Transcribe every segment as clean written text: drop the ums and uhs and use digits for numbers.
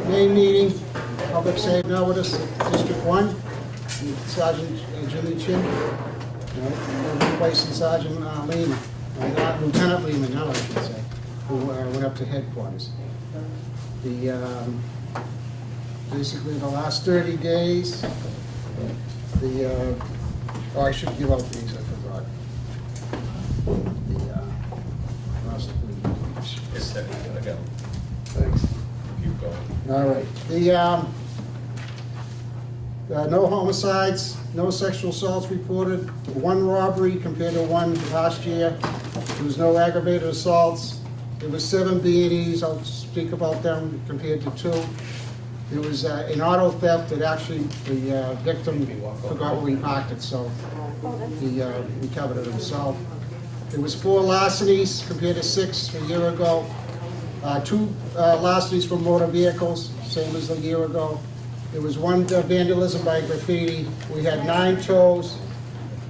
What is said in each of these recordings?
main meeting, public safety notice, District 1, Sergeant Jimmy Chin, replacing Sergeant Lehman, not Lieutenant Lehman now, I should say, who went up to headquarters. Basically the last 30 days, I should give out these, I forgot. It's that we gotta go. Thanks. Keep going. All right. No homicides, no sexual assaults reported, one robbery compared to one last year. There was no aggravated assaults. There was 7 B&Es, I'll speak about them, compared to 2. There was an auto theft that actually the victim forgot where he parked it, so he recovered it himself. There was 4 larcenies compared to 6 a year ago. 2 larcenies from motor vehicles, same as a year ago. There was 1 vandalism by graffiti. We had 9 tows.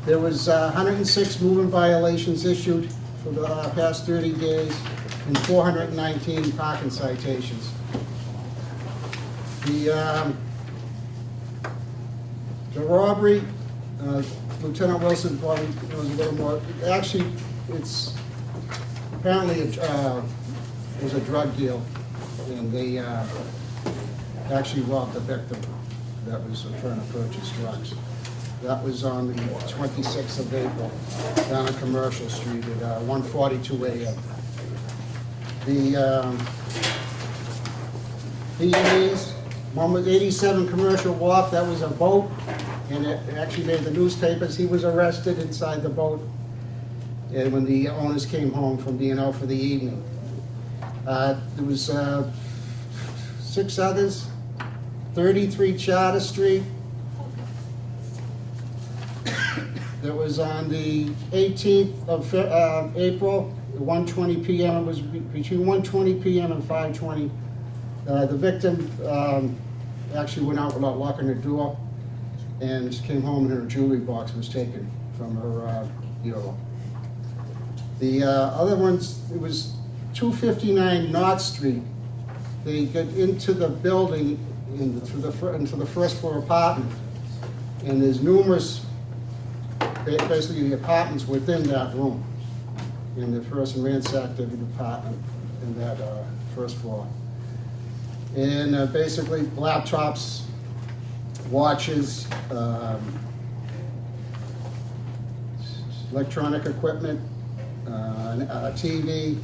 There was 106 movement violations issued for the past 30 days and 419 parking citations. The robbery, Lieutenant Wilson probably knows a little more. Actually, it's apparently it was a drug deal, and they actually robbed the victim that was trying to purchase drugs. That was on the 26th of April down on Commercial Street at 1:42 a.m. The B&Es, one was 87 Commercial Wharf, that was a boat, and it actually made the newspapers. He was arrested inside the boat and when the owners came home from being out for the evening. There was 6 others, 33 Charter Street. That was on the 18th of April, 1:20 p.m. It was between 1:20 p.m. and 5:20. The victim actually went out without locking her door and came home and her jewelry box was taken from her bureau. The other ones, it was 259 North Street. They get into the building into the first floor apartment, and there's numerous, basically the apartments within that room. And the person ransacked every apartment in that first floor. And basically laptops, watches, electronic equipment, a TV,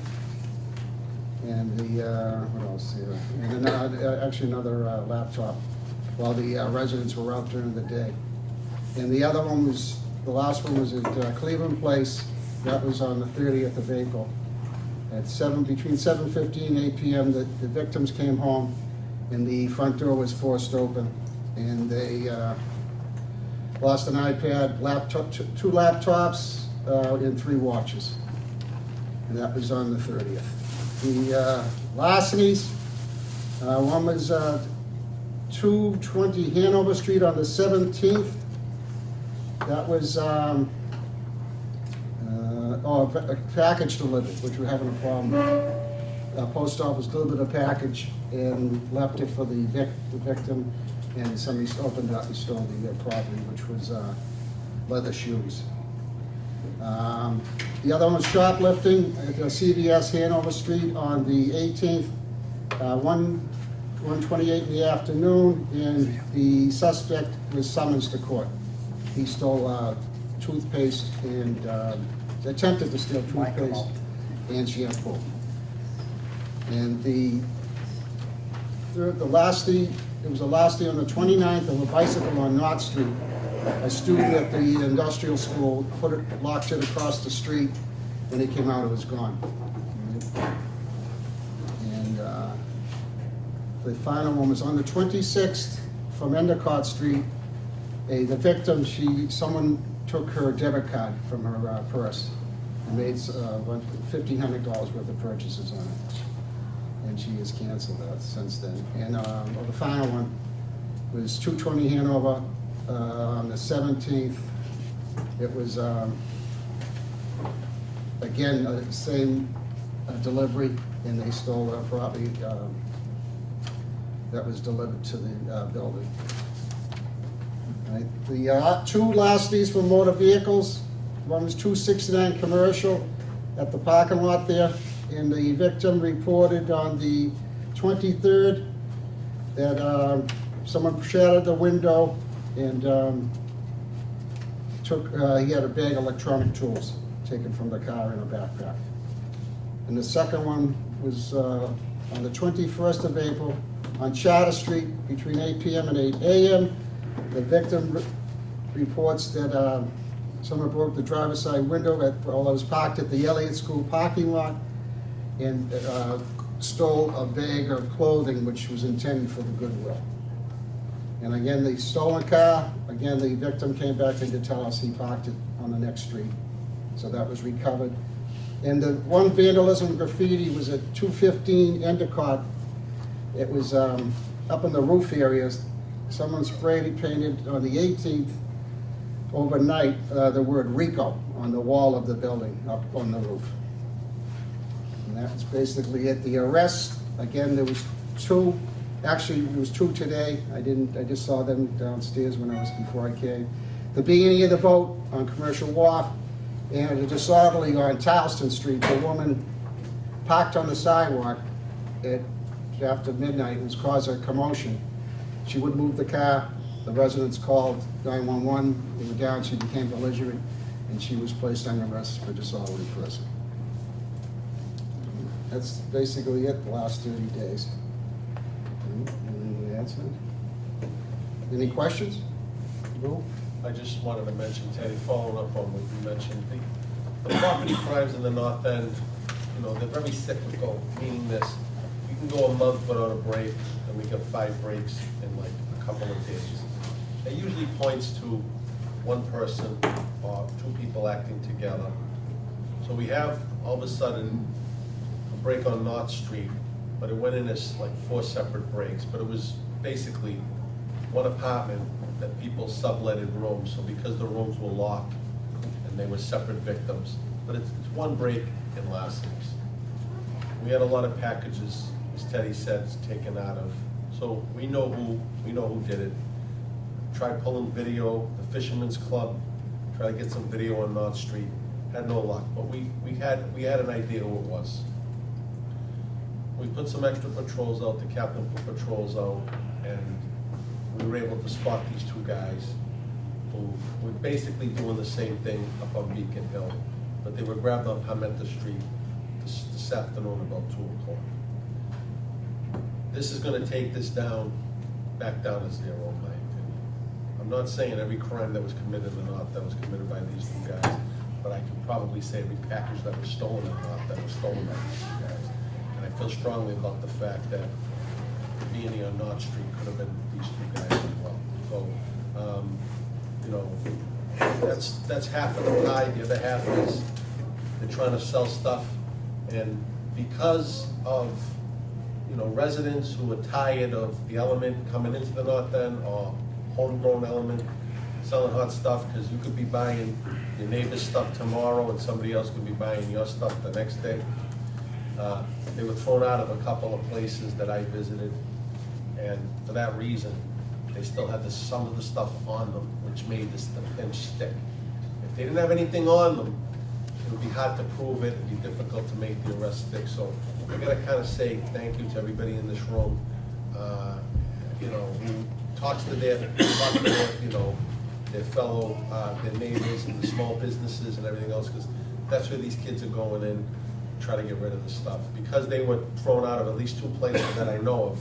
and what else here? And actually another laptop while the residents were out during the day. And the other one was, the last one was at Cleveland Place. That was on the 30th of April. At between 7:50 and 8 p.m., the victims came home and the front door was forced open. And they lost an iPad, 2 laptops, and 3 watches. And that was on the 30th. The larcenies, one was 220 Hanover Street on the 17th. That was a package delivered, which we're having a problem with. Post office delivered a package and left it for the victim, and somebody opened up and stole the property, which was leather shoes. The other one was shoplifting at the CVS Hanover Street on the 18th, 1:28 in the afternoon, and the suspect was summoned to court. He stole toothpaste and attempted to steal toothpaste and shampoo. And it was the last day on the 29th of a bicycle on North Street. A student at the industrial school locked it across the street. When he came out, it was gone. And the final one was on the 26th from Endicott Street. The victim, someone took her debit card from her purse and made $1,500 worth of purchases on it. And she has canceled that since then. And the final one was 220 Hanover on the 17th. It was, again, same delivery, and they stole property, that was delivered to the building. Right, the two larcenies for motor vehicles, one was 269 commercial at the parking lot there, and the victim reported on the 23rd that someone shattered the window and he had a bag of electronic tools taken from the car in a backpack. And the second one was on the 21st of April on Charter Street between 8 p.m. and 8 a.m. The victim reports that someone broke the driver's side window while I was parked at the Elliott School parking lot and stole a bag of clothing which was intended for the Goodwill. And again, the stolen car, again, the victim came back in to tell us he parked it on the next street. So that was recovered. And the one vandalism graffiti was at 215 Endicott. It was up in the roof areas. Someone sprayed and painted on the 18th overnight the word Rico on the wall of the building up on the roof. And that was basically it. The arrest, again, there was two. Actually, there was two today. I just saw them downstairs before I came. The beginning of the boat on Commercial Wharf and a disorderly on Charleston Street. The woman parked on the sidewalk after midnight. It was causing a commotion. She wouldn't move the car. The residents called 911. They were down. She became belligerent, and she was placed on arrest for disorderly person. That's basically it. The last 30 days. Any questions? No? I just wanted to mention, Teddy, following up on what you mentioned, the property crimes in the North End, they're very cyclical, meaning this, you can go a month without a break, and we get 5 breaks in like a couple of days. It usually points to one person or 2 people acting together. So we have, all of a sudden, a break on North Street, but it went in as like 4 separate breaks, but it was basically one apartment that people subletted rooms, so because the rooms were locked and they were separate victims, but it's one break in larcenies. We had a lot of packages, as Teddy said, taken out of, so we know who did it. Tried pulling video, the Fisherman's Club, tried to get some video on North Street, had no luck, but we had an idea who it was. We put some extra patrols out, the captain put patrols out, and we were able to spot these 2 guys who were basically doing the same thing up on Beacon Hill, but they were grabbed on Pimenta Street this afternoon about 2 o'clock. This is gonna take this back down to 0, in my opinion. I'm not saying every crime that was committed in the North that was committed by these 2 guys, but I can probably say every package that was stolen in the North that was stolen by these 2 guys. And I feel strongly about the fact that being on North Street could have been these 2 guys as well. So, that's half of the pie. The other half is they're trying to sell stuff, and because of residents who are tired of the element coming into the North End or homegrown element selling hot stuff, because you could be buying your neighbor's stuff tomorrow and somebody else could be buying your stuff the next day. They were thrown out of a couple of places that I visited, and for that reason, they still had some of the stuff on them, which made the pinch stick. If they didn't have anything on them, it would be hard to prove it, it'd be difficult to make the arrest stick. So I gotta kind of say thank you to everybody in this room, who talks to their fellow, their neighbors and the small businesses and everything else, because that's where these kids are going in, try to get rid of the stuff. Because they were thrown out of at least 2 places that I know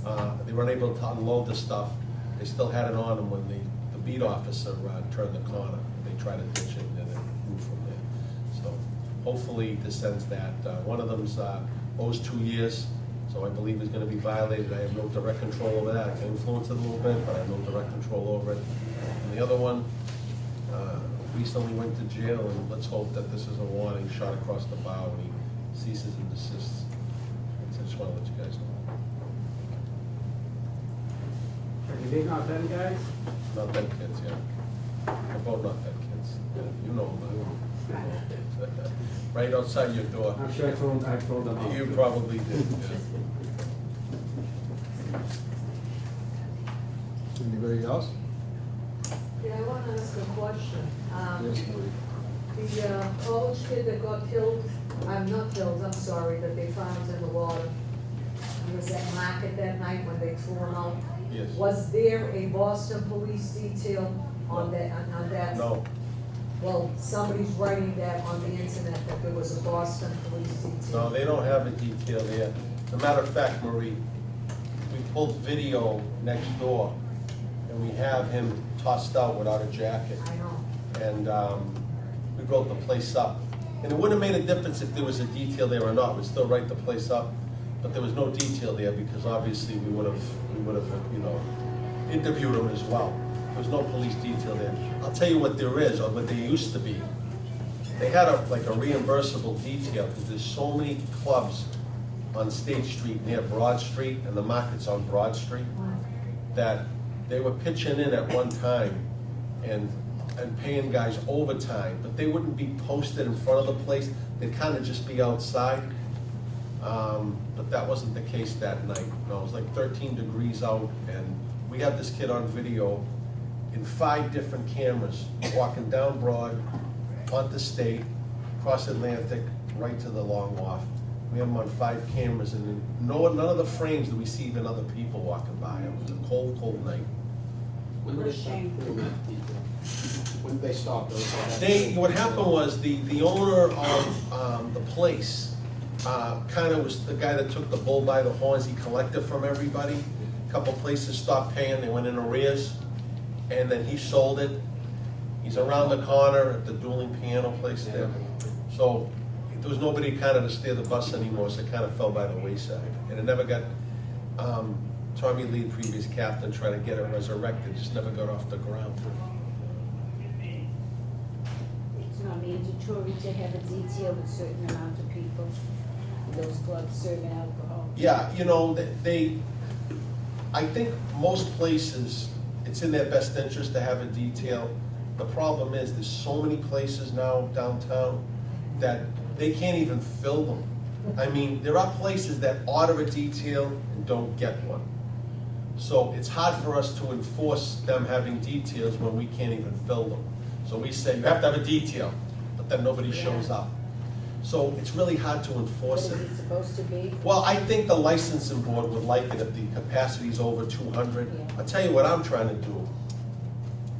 of, they weren't able to unload the stuff. They still had it on them when the beat officer turned the corner. They tried to ditch it and then it moved from there. So hopefully this ends that. One of them's owes 2 years, so I believe is going to be violated. I have no direct control over that. I can influence it a little bit, but I have no direct control over it. And the other one recently went to jail, and let's hope that this is a warning shot across the bow and he ceases and desists. So I just want to let you guys know. Anything not them guys? Not them kids, yeah. They're both not them kids. You know them. Right outside your door. I'm sure I told them all. You probably did, yeah. Anybody else? Yeah, I want to ask a question. Yes, Marie. The college kid that got killed, not killed, I'm sorry, that they found in the water. He was at market that night when they threw him out. Yes. Was there a Boston police detail on that? No, Well, somebody's writing that on the internet, that there was a Boston police detail. no, they don't have a detail there. As a matter of fact, Marie, we pulled video next door, and we have him tossed out without a jacket. I know. And we broke the place up. And it wouldn't have made a difference if there was a detail there or not, we'd still write the place up, but there was no detail there because obviously we would have, you know, interviewed him as well. There was no police detail there. I'll tell you what there is, or what there used to be. They had like a reimbursable detail, because there's so many clubs on State Street near Broad Street, and the market's on Broad Street, that they were pitching in at one time and paying guys overtime, but they wouldn't be posted in front of the place, they'd kind of just be outside. But that wasn't the case that night. No, it was like 13 degrees out, and we have this kid on video in 5 different cameras, walking down Broad, onto State, across Atlantic, right to the Long Wharf. We have him on 5 cameras, and none of the frames do we see even other people walking by. It was a cold, cold night. When did they stop doing that detail? When did they stop those? What happened was, the owner of the place, kind of was the guy that took the bull by the horns. He collected from everybody. A couple places stopped paying, they went in arrears, and then he sold it. He's around the corner at the dueling piano place there. So there was nobody kind of to steer the bus anymore, so it kind of fell by the wayside. And it never got, Tommy Lee, previous captain, tried to get it resurrected, just never got off the ground. It's not mandatory to have a detail with a certain amount of people, those clubs serving alcohol. Yeah, you know, I think most places, it's in their best interest to have a detail. The problem is, there's so many places now downtown that they can't even fill them. I mean, there are places that order a detail and don't get one. So it's hard for us to enforce them having details when we can't even fill them. So we say, you have to have a detail, but then nobody shows up. So it's really hard to What enforce is it. it supposed to be? Well, I think the licensing board would like it if the capacity's over 200. Yeah. I'll tell you what I'm trying to do,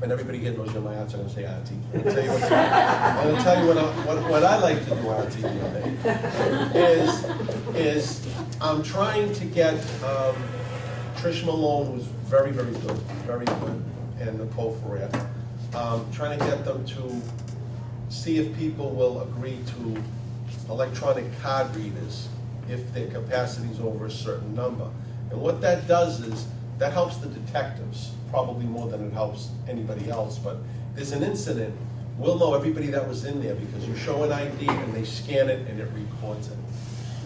and everybody here knows you're my answer, I'm gonna say RT. I'll tell you what, I'm gonna tell you what I like to do, RT, is I'm trying to get Trish Malone, who's very, very good, and Nicole Ferrer, trying to get them to see if people will agree to electronic card readers if their capacity is over a certain number. And what that does is, that helps the detectives, probably more than it helps anybody else, but there's an incident, we'll know everybody that was in there, because you show an ID and they scan it and it records it.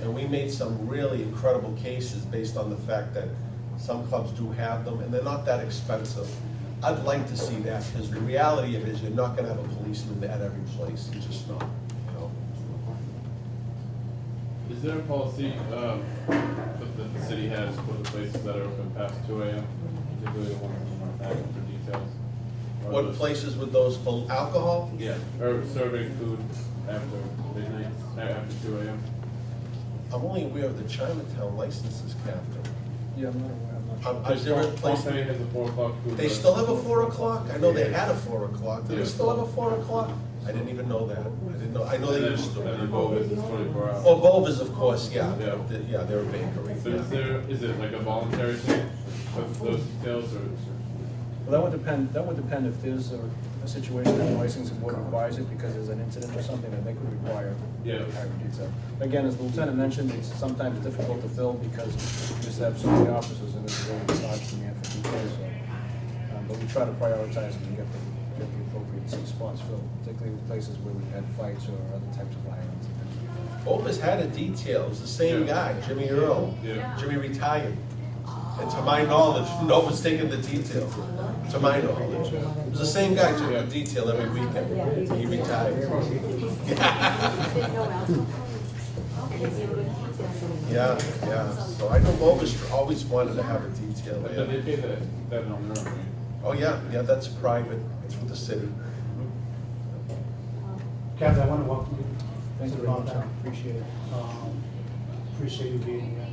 And we made some really incredible cases based on the fact that some clubs do have them, and they're not that expensive. I'd like to see that, because the reality of it is, you're not gonna have a policeman at every place, it's just not, you know? Is there a policy that the city has for the places that are open past 2 AM, particularly the ones that are asking for details? Or What those- places with those for alcohol? Yeah, or serving food after midnight, after 2 AM? I'm only aware of the Chinatown licenses, Captain. Yeah, I'm not aware, I'm not sure. Is there a place, Pompeii has a 4 o'clock food. they still have a 4 o'clock? I know they had a 4 o'clock, do they still have a 4 o'clock? I didn't even know that, I didn't know, I know they used And then to. Bovis is 24 hours. Oh, Bovis, of course, yeah, Yeah. yeah, they're a bakery. So is it like a voluntary thing with those details, or? Well, that would depend if there's a situation that the licensing board requires it because there's an incident or something that they could require. Yeah. Higher detail. Again, as the lieutenant mentioned, it's sometimes difficult to fill because you just have so many officers and it's a very large demand for details, so. But we try to prioritize and get the appropriate spots filled, particularly with places where we've had fights or other types of violence. Bovis had a detail, it was the same Yeah. guy, Jimmy Earl. Yeah. Jimmy retired. And to my knowledge, no one's taken the detail, to my knowledge. It was the same guy took the detail every weekend. He retired. No alcohol. Is it good? Yeah, yeah, so I know Lotus always wanted to have a detail But there. they pay that on their own, right? Oh, yeah, yeah, that's private, it's with the city. Captain, I want to welcome you. Thank to you the very much, compound. appreciate it. Appreciate you being here.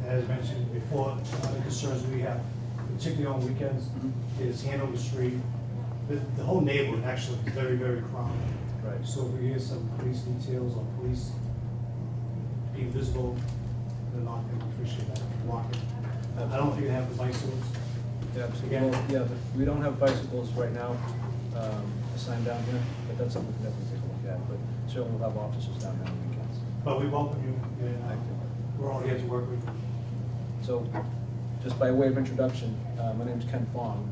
As mentioned before, one of the concerns we have, particularly on weekends, is Hanover Street. The whole neighborhood actually is very, very crowded. Right. So if we hear some police details or police being visible, then I think we appreciate that, walking. I don't think you have the bicycles. Yeah, absolutely. Again. Well, yeah, we don't have bicycles right now assigned down here, but that's something we can definitely take a look at. But certainly we'll have officers down there on weekends. But we welcome you, and Thank you. we're all here to work with you. So, just by way of introduction, my name's Ken Fong.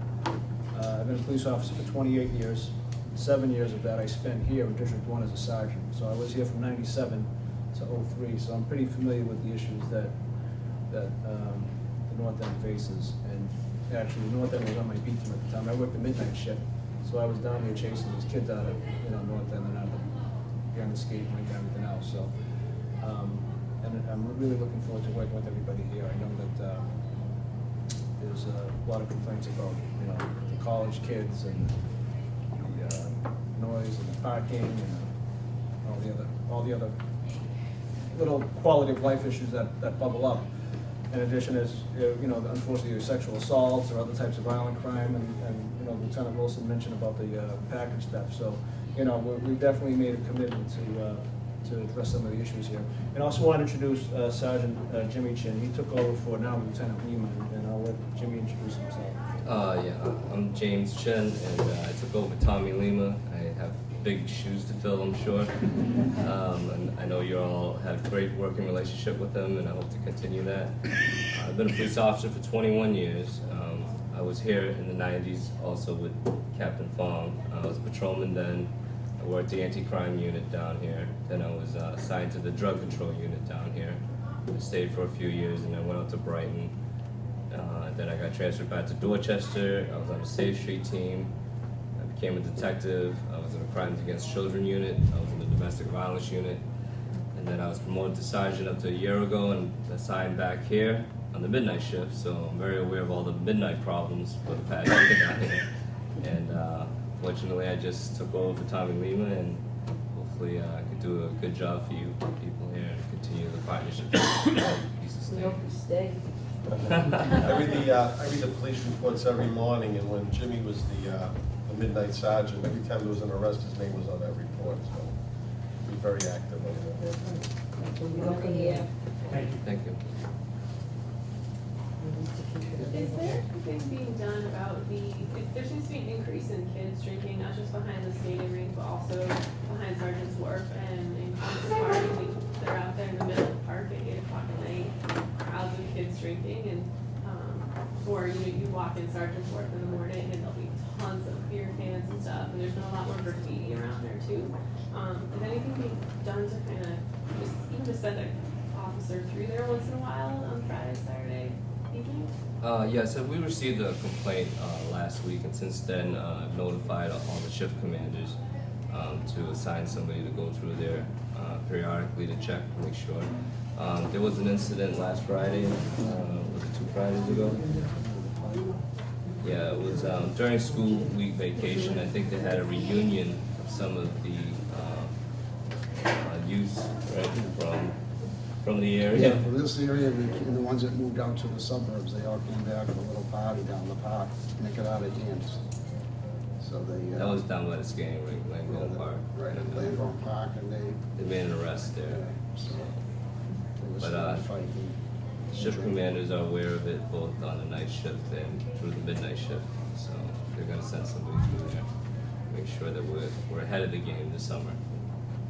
I've been a police officer for 28 years. 7 years of that I spent here in District 1 as a sergeant. So I was here from '97 to '03, so I'm pretty familiar with the issues that the North End faces. And actually, the North End was on my beat team at the time. I worked the midnight shift, so I was down here chasing these kids out of, North End and out of behind the skate rink and everything else. So, and I'm really looking forward to working with everybody here. I know that there's a lot of complaints about, the college kids and the noise and the parking and all the other little quality of life issues that bubble up. In addition, is unfortunately, there's sexual assaults or other types of violent crime, and Lieutenant Wilson mentioned about the package theft. So, we've definitely made a commitment to address some of the issues here. And also want to introduce Sergeant Jimmy Chin. He took over for now Lieutenant Lehman, and I'll let Jimmy introduce himself. I'm James Chen, and I took over Tommy Lima. I have big shoes to fill, I'm sure. And I know you all had a great working relationship with him, and I hope to continue that. I've been a police officer for 21 years. I was here in the 90s also with Captain Fong. I was a patrolman then. I worked the anti-crime unit down here. Then I was assigned to the drug control unit down here. I stayed for a few years, and I went out to Brighton. Then I got transferred back to Dorchester. I was on the Safe Street team. I became a detective. I was in the Crimes Against Children unit. I was in the Domestic Violence unit. And then I was promoted to sergeant up to a year ago and assigned back here on the midnight shift. So I'm very aware of all the midnight problems for the past year down here. And fortunately, I just took over for Tommy Lima, and hopefully I could do a good job for you people here and continue the partnership. Piece of We hope you stay. I read the police reports every morning, and when Jimmy was the midnight sergeant, every time there was an arrest, his name was on that report, so he's very active on that. We welcome you. Thank you. Thank you. Is there anything being done about there seems to be an increase in kids drinking, not just behind the skating rink, but also behind Sergeant's Wharf and in Congress Park. They're out there in the middle of the park at 8 o'clock at night, crowds of kids drinking, and or you walk in Sergeant's Wharf in the morning and there'll be tons of beer cans and stuff, and there's been a lot more graffiti around there too. Is anything being done to kind of even to send an officer through there once in a while on Friday, Saturday evening? Yes, so we received a complaint last week, and since then I've notified all the shift commanders to assign somebody to go through there periodically to check, to make sure. There was an incident last Friday, was it 2 Fridays ago? Yeah, it was during school week vacation. I think they had a reunion of some of the youth, right, from the area. Yeah, for this area, and the ones that moved out to the suburbs, they all came back for a little party down the park, make it out of hands. So they. That was down by the skating rink, Langone Park. Right, at Langone Park, and They made an arrest there. so. There was But, some fighting. Shift commanders are aware of it both on the night shift and through the midnight shift. So they're gonna send somebody through there, make sure that we're ahead of the game this summer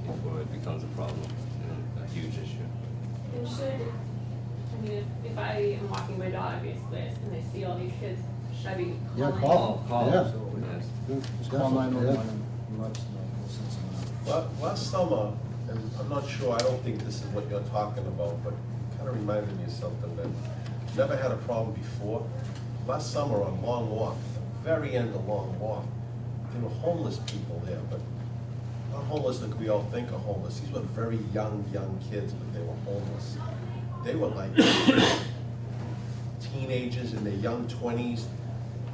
before it becomes a problem and a huge issue. And if I am walking my dog basically and I see all these kids, should I be Yeah, calling? Call, Yeah. absolutely, yes. Yeah, Just call definitely, 911 yeah. and let us know. We'll send someone out. Last summer, and I'm not sure, I don't think this is what you're talking about, but it kind of reminded me of something that never had a problem before. Last summer on Long Walk, at the very end of Long Walk, there were homeless people there, but not homeless like we all think are homeless. These were very young kids, but they were homeless. They were like teenagers in their young 20s,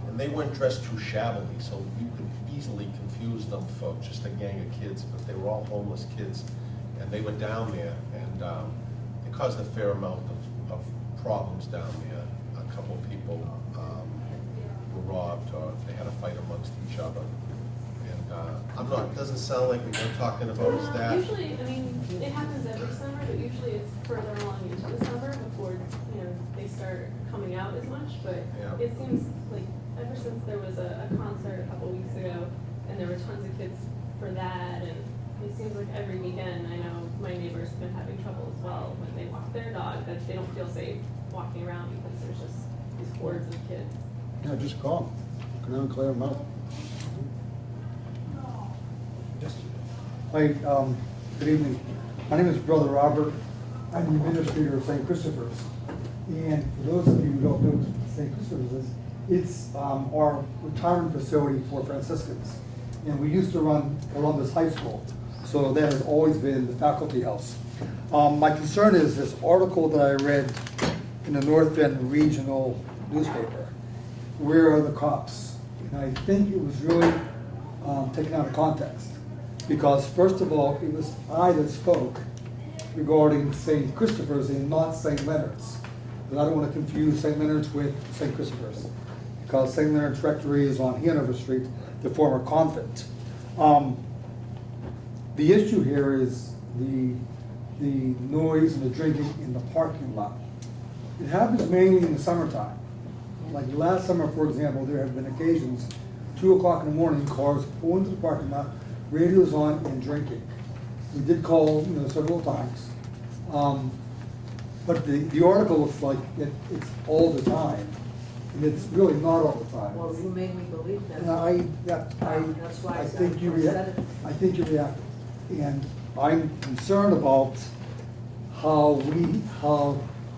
and they weren't dressed too shabbily, so you could easily confuse them for just a gang of kids, but they were all homeless kids, and they were down there, and it caused a fair amount of problems down there. A couple of people were robbed, or they had a fight amongst each other. I'm not, it doesn't sound like what you're talking about is that. Usually, I mean, it happens every summer, but usually it's further along into the summer before, they start coming out as much, but Yeah. it seems like ever since there was a concert a couple weeks ago, and there were tons of kids for that, and it seems like every weekend, I know my neighbor's been having trouble as well when they walk their dog, that they don't feel safe walking around because there's just these hordes of kids. Yeah, just call. Come down and clear them out. Hi, good evening. My name is Brother Robert. I'm the administrator of St. Christopher's. And for those of you who don't know what St. Christopher's is, it's our retirement facility for Franciscans. And we used to run Columbus High School, so that has always been the faculty house. My concern is this article that I read in the North Bend Regional newspaper. Where are the cops? And I think it was really taken out of context. Because first of all, it was I that spoke regarding St. Christopher's and not St. Leonard's. And I don't want to confuse St. Leonard's with St. Christopher's, because St. Leonard's Rectory is on Hanover Street, the former convent. The issue here is the noise and the drinking in the parking lot. It happens mainly in the summertime. Like last summer, for example, there have been occasions, 2 o'clock in the morning, cars pull into the parking lot, radios on and drinking. We did call, several times. But the article looks like it's all the time, and it's really not all the time. Well, you made me believe that. And That's why I think you react. I think you react, and I'm concerned about how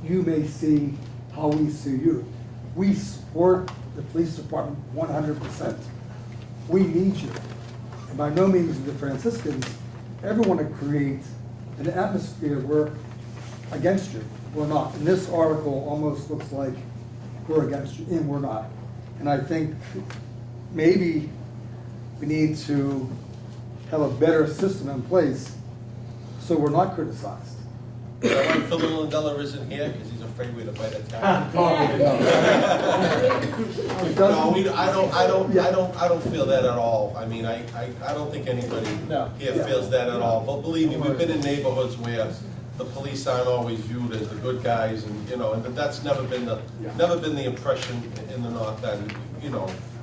you may see how we see you. We support the police department 100%. We need you. And by no means the Franciscans ever want to create an atmosphere where against you. We're not. And this article almost looks like we're against you, and we're not. And I think maybe we need to have a better system in place so we're not criticized. Is that why Phil Lindella isn't here, because he's afraid we'd bite a tax? No, I don't feel that at all. I mean, I don't think anybody here feels that at all. But believe me, we've been in neighborhoods where the police aren't always viewed as the good guys, and and that's never been the impression in the North End. I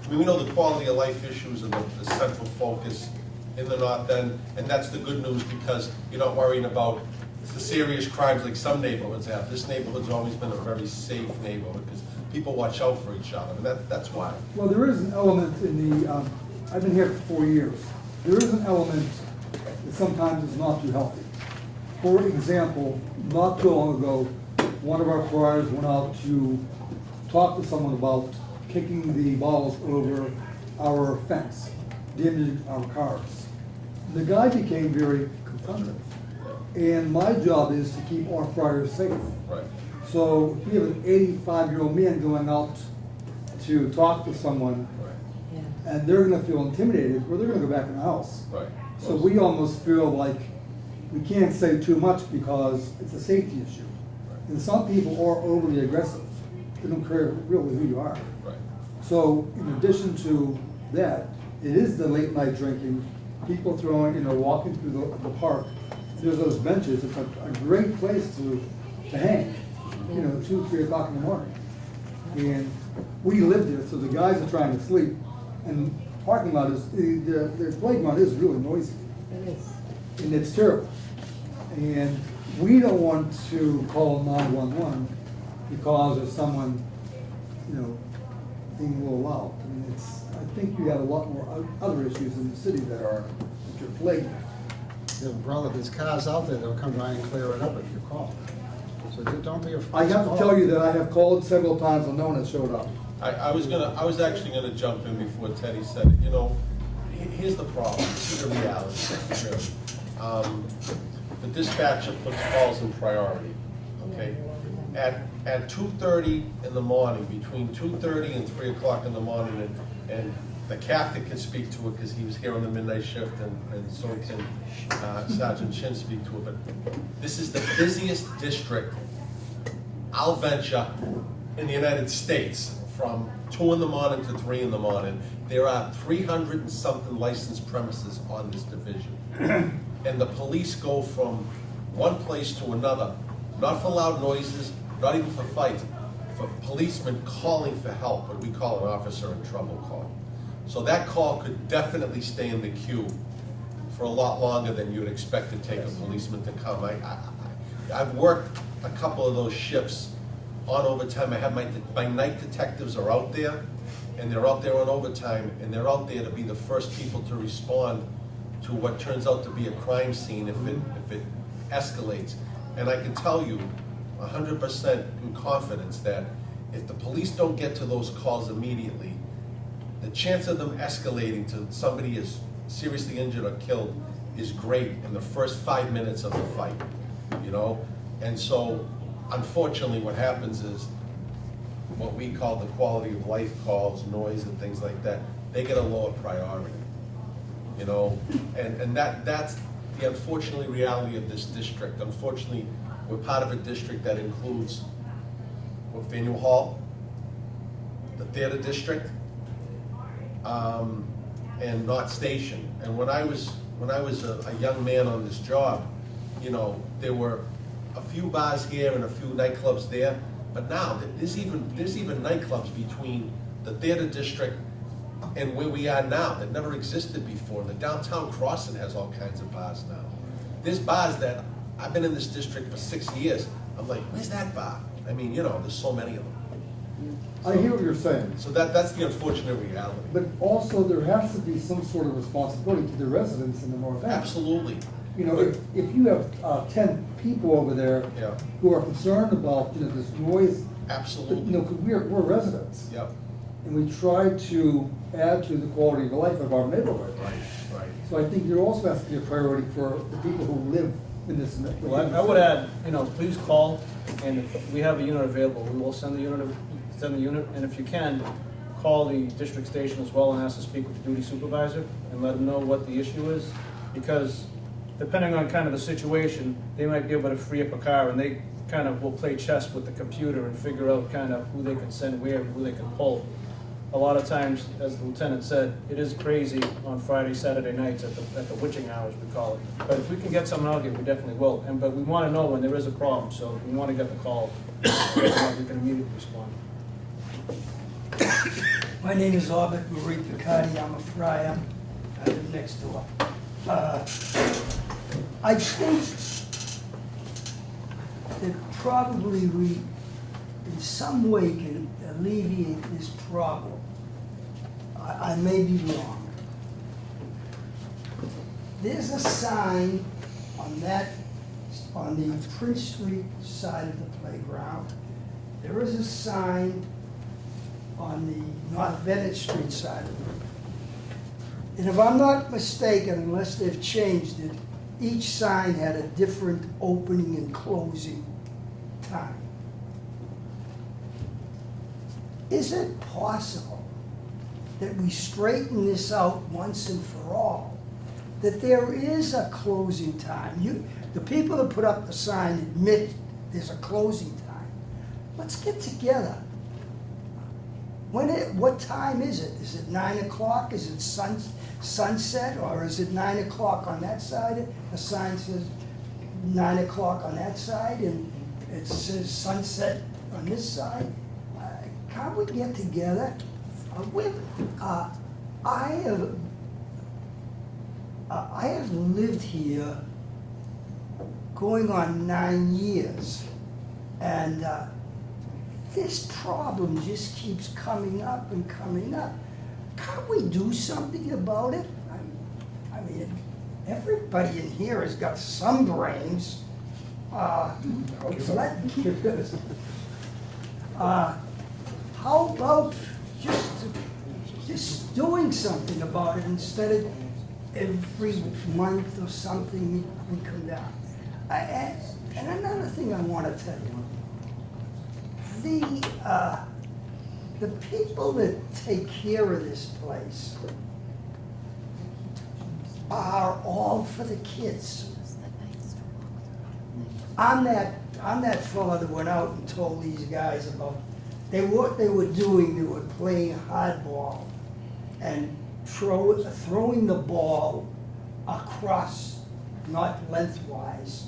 mean, we know the quality of life issues and the central focus in the North End, and that's the good news, because you're not worrying about the serious crimes like some neighborhoods have. This neighborhood's always been a very safe neighborhood because people watch out for each other, and that's why. Well, there is an element in the, I've been here for 4 years. There is an element that sometimes is not too healthy. For example, not too long ago, one of our criers went out to talk to someone about kicking the balls over our fence, damaging our cars. The guy became very confrontative. And my job is to keep our friars safe. Right. So if you have an 85-year-old man going out to talk to someone, Right. and they're gonna feel intimidated, well, they're gonna go back in the house. Right. So we almost feel like we can't say too much because it's a safety issue. And some people are overly aggressive. They don't care really who you are. Right. So in addition to that, it is the late night drinking, people throwing, walking through the park. There's those benches. It's a great place to hang, 2, 3 o'clock in the morning. And we live there, so the guys are trying to sleep. And parking lot is, the playground is really noisy. It is. And it's terrible. And we don't want to call 911 because of someone, being a little loud. I mean, I think you have a lot more other issues in the city that you're plagued with. Brother, there's cars out there that'll come by and clear it up if you call. So don't be afraid. I have to tell you that I have called several times and no one has showed up. I was actually gonna jump in before Teddy said it. here's the problem, this is the reality, really. The dispatcher puts calls in priority, okay? At 2:30 in the morning, between 2:30 and 3 o'clock in the morning, and the captain can speak to it because he was here on the midnight shift, and so can Sergeant Chin speak to it, but this is the busiest district, I'll venture, in the United States, from 2 in the morning to 3 in the morning. There are 300 and something licensed premises on this division. And the police go from one place to another, not for loud noises, not even for fights, for policemen calling for help, what we call an officer in trouble call. So that call could definitely stay in the queue for a lot longer than you'd expect to take a policeman to come. I've worked a couple of those shifts on overtime. I have my night detectives are out there, and they're out there on overtime, and they're out there to be the first people to respond to what turns out to be a crime scene if it escalates. And I can tell you 100% in confidence that if the police don't get to those calls immediately, the chance of them escalating to somebody is seriously injured or killed is great in the first 5 minutes of the fight, you know? And so, unfortunately, what happens is what we call the quality of life calls, noise and things like that, they get a lower priority, you know? And that's the unfortunately reality of this district. Unfortunately, we're part of a district that includes Faneuil Hall, the theater district, and North Station. And when I was a young man on this job, you know, there were a few bars here and a few nightclubs there, but now there's even nightclubs between the theater district and where we are now that never existed before. The downtown crossing has all kinds of bars now. There's bars that I've been in this district for 6 years. I'm like, where's that bar? I mean, you know, there's so many of them. I hear what you're saying. So that's the unfortunate reality. But also, there has to be some sort of responsibility to the residents in the North End. Absolutely. You know, if you have 10 people over there Yeah. who are concerned about, you know, this noise. Absolutely. You know, 'cause we're residents. Yep. And we try to add to the quality of life of our neighborhood. Right. So I think there also has to be a priority for the people who live in this. Well, I would add, you know, please call, and if we have a unit available, we will send the unit, and if you can, call the district station as well and ask to speak with the duty supervisor and let them know what the issue is, because depending on kind of the situation, they might be able to free up a car, and they kind of will play chess with the computer and figure out kind of who they can send where, who they can pull. A lot of times, as the lieutenant said, it is crazy on Friday, Saturday nights at the witching hours, we call it. But if we can get someone out here, we definitely will. But we want to know when there is a problem, so we want to get the call, so we can immediately respond. My name is Albert Marie Picardi. I'm a friar. I live next door. I think that probably we, in some way, can alleviate this problem. I may be wrong. There's a sign on the Prince Street side of the playground. There is a sign on the North Bennett Street side of it. And if I'm not mistaken, unless they've changed it, each sign had a different opening and closing time. Is it possible that we straighten this out once and for all? That there is a closing time? The people that put up the sign admit there's a closing time. Let's get together. What time is it? Is it 9 o'clock? Is it sunset? Or is it 9 o'clock on that side? The sign says 9 o'clock on that side, and it says sunset on this side. Can't we get together? I have lived here going on 9 years, and this problem just keeps coming up and coming up. Can't we do something about it? I mean, everybody in here has got some brains. How about just doing something about it instead of every month or something, we come down. And another thing I wanna tell you, the people that take care of this place are all for the kids. I'm that fella that went out and told these guys about, what they were doing, they were playing hardball and throwing the ball across, not lengthwise.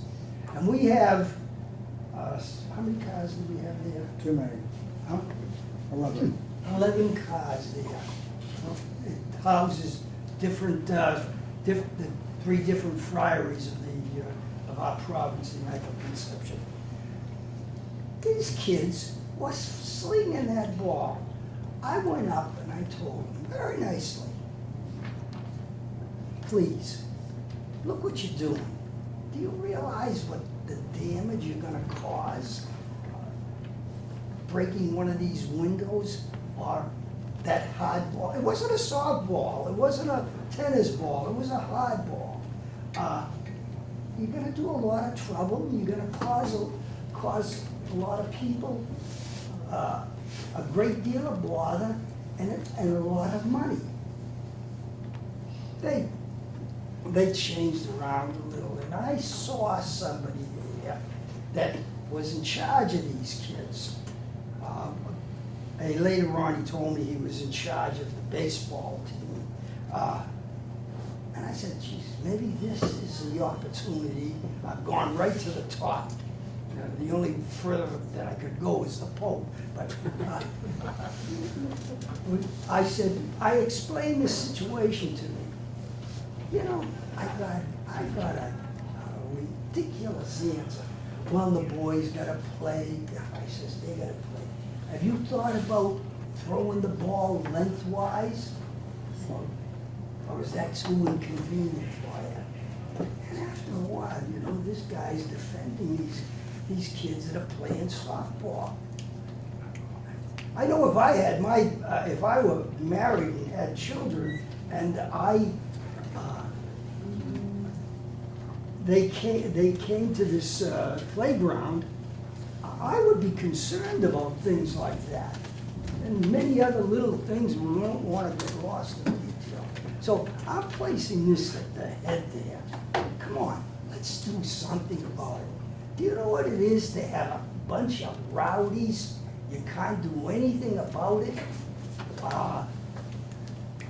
And we have, how many cars do we have there? Too many. Huh? 11. 11 cars there. It houses different, the 3 different friaries of our province, the Immaculate Conception. These kids was slinging that ball. I went up and I told them very nicely, please, look what you're doing. Do you realize what the damage you're gonna cause? Breaking one of these windows or that hard ball. It wasn't a softball, it wasn't a tennis ball, it was a hard ball. You're gonna do a lot of trouble, you're gonna cause a lot of people a great deal of bother and a lot of money. They changed around a little, and I saw somebody there that was in charge of these kids. And later on, he told me he was in charge of the baseball team. And I said, geez, maybe this is the opportunity. I've gone right to the top. You know, the only further that I could go is the Pope. But I said, I explained the situation to me. You know, I got a ridiculous answer. Well, the boys gotta play. I says, they gotta play. Have you thought about throwing the ball lengthwise? Or is that too inconvenient for you? And after a while, you know, this guy's defending these kids that are playing softball. I know if I had if I were married and had children, and they came to this playground, I would be concerned about things like that. And many other little things we don't want to get lost in detail. So I'm placing this at the head there. Come on, let's do something about it. Do you know what it is to have a bunch of rowdies? You can't do anything about it.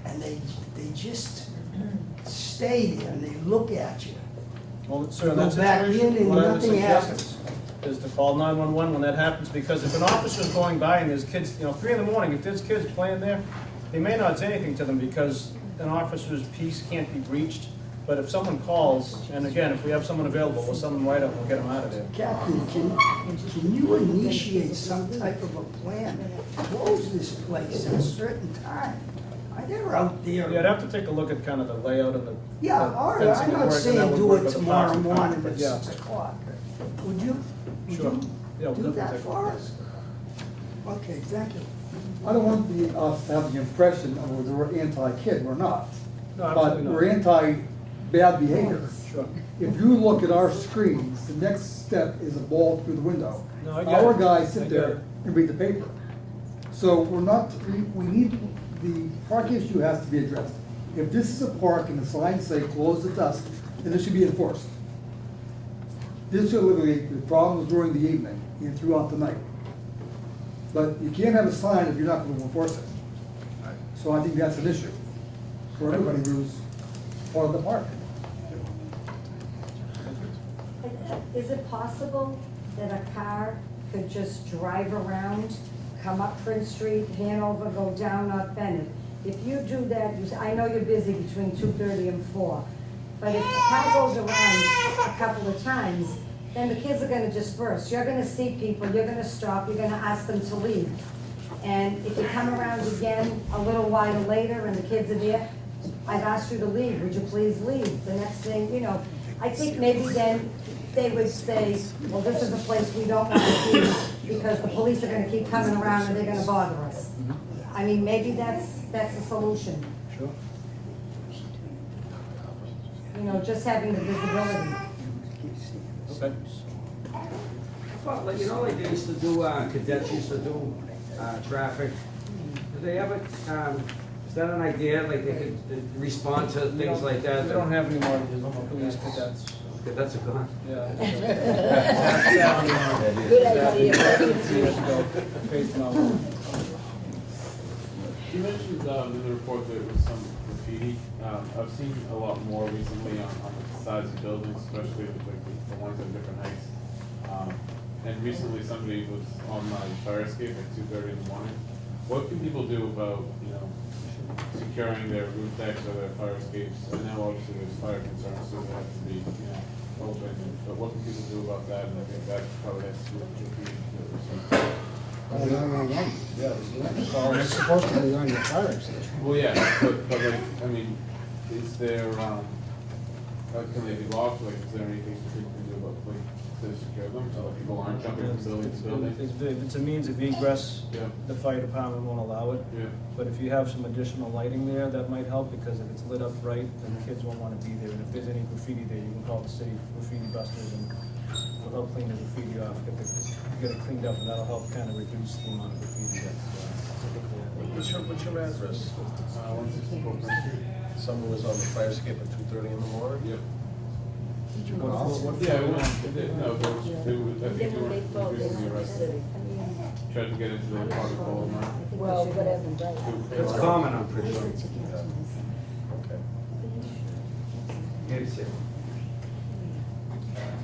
And they just stay there and they look at you. Well, sir, in Go that back in situation, and what I would nothing suggest happens. is to call 911 when that happens, because if an officer's going by and there's kids, 3 in the morning, if there's kids playing there, they may not say anything to them because an officer's peace can't be breached. But if someone calls, and again, if we have someone available, we'll send them right up, we'll get them out of there. Captain, can you initiate some type of a plan? Close this place at a certain time. They're out there. Yeah, I'd have to take a look at kind of the layout of the. Yeah, the all right, fencing I'm and not work, and that saying would do work it with the tomorrow parks department, morning but at yeah. 6 o'clock. Would you? Would Sure. you Yeah, we'll do definitely that take a for look. us? Okay, thank you. I don't want us to have the impression of we're anti-kid, we're not. No, But absolutely not. we're anti-bad behavior. Sure. If you look at our screens, the next step is a ball through the window. No, I get Our it. guys I sit get there it. and read the paper. So we're not, we need, the park issue has to be addressed. If this is a park and the signs say close at dusk, then it should be enforced. This should alleviate the problems during the evening and throughout the night. But you can't have a sign if you're not going to enforce it. So I think that's an issue for everybody who's part of the park. Is it possible that a car could just drive around, come up Prince Street, Hanover, go down North Bennett? If you do that, I know you're busy between 2:30 and 4, but if the car goes around a couple of times, then the kids are gonna disperse. You're gonna see people, you're gonna stop, you're gonna ask them to leave. And if you come around again a little while later and the kids are there, I've asked you to leave, would you please leave? The next thing, I think maybe then they would say, well, this is a place we don't want to be because the police are gonna keep coming around and they're gonna bother us. I mean, maybe that's a solution. Sure. you know, just having the visibility. Okay. Well, like, you know, like they used to do, cadets used to do, traffic. Do they ever, is that an idea, like they could respond to things like that? We don't have any more police cadets. Cadets are gone. Yeah. Good idea. Years ago, phased them out. You mentioned in the report that there was some graffiti. I've seen a lot more recently on the sides of buildings, especially like the ones at different heights. And recently somebody was on my fire escape at 2:30 in the morning. What can people do about, securing their roof decks or their fire escapes? I know obviously there's fire concerns, so they have to be, open, but what can people do about that? And I think that probably has to do with graffiti. So it's supposed to be on your fire exit. Well, yeah, but like, I mean, is there, can they be locked? Like, is there anything we can do about, like, to secure them, so like people aren't jumping from building to building? If it's a means of egress, Yeah. the fire department won't allow it. Yeah. But if you have some additional lighting there, that might help, because if it's lit up bright, then the kids won't want to be there. And if there's any graffiti there, you can call the city graffiti busters and we'll help clean the graffiti off, get it cleaned up, and that'll help kind of reduce the amount of graffiti that's What's your address? 164 Prince Street. Someone was on the fire escape at 2:30 in the morning? Yep. Did you What- call? what- Yeah, no, I think they were, I think they Then were they fall, they recently don't arrested. consider. Tried to get into the protocol, Well, whatever. It's common, I'm pretty sure. Okay. Yes, yeah.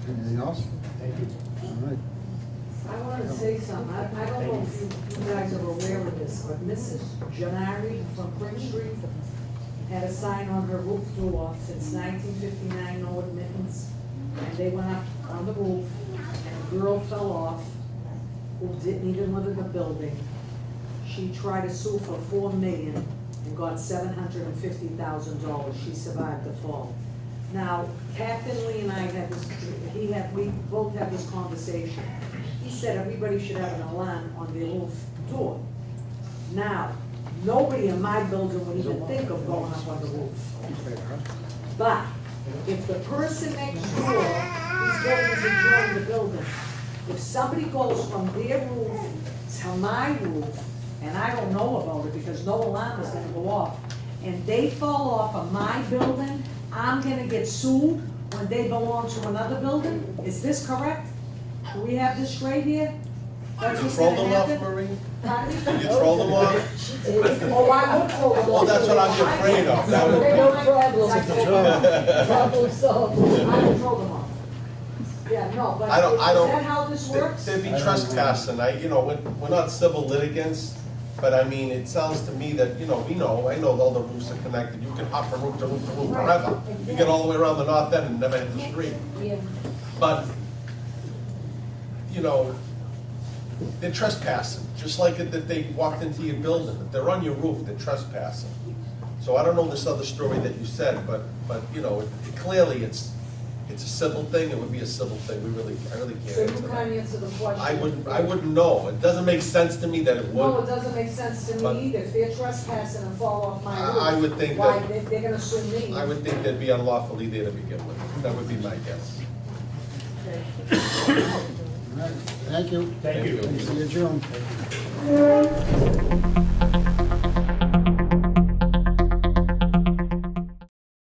Anything else? Thank you. All right. I want to say something. I don't know if you guys are aware of this, but Mrs. Janari from Prince Street had a sign on her roof door since 1959, no admittance. And they went up on the roof, and a girl fell off who didn't even live in the building. She tried to sue for $4 million and got $750,000. She survived the fall. Now, Captain Lee and I had this, we both had this conversation. He said everybody should have an alarm on their roof door. Now, nobody in my building would even think of going up on the roof. But if the person next door, these buildings adjoin the building, if somebody goes from their roof to my roof, and I don't know about it because no alarm is gonna go off, and they fall off of my building, I'm gonna get sued when they belong to another building? Is this correct? Do we have this straight here? That's You what's throw gonna them off, happen? Marie? Pardon me? You throw them off? Oh, I would throw them off. Well, that's what I'm afraid of. That would be- No problem. Problem solved. I would throw them off. Yeah, no, but I don't, is that how this works? There'd be trespassing, we're not civil litigants, but I mean, it sounds to me that, I know all the roofs are connected, you can hop from roof to roof to roof forever. You get all the way around the north end and never hit the street. Yeah. But, they're trespassing, just like that they walked into your building. If they're on your roof, they're trespassing. So I don't know this other story that you said, but clearly it's a civil thing, it would be a civil thing, I really can't So answer you that. can't answer the question. I wouldn't know, it doesn't make sense to me that it No, it would. doesn't make sense to But- me either. If they're trespassing and fall off my roof. I would think why, that- they're gonna sue me. I would think they'd be unlawfully there to begin with, that would be my guess. Okay. All right. Thank you. Thank you. See you, June.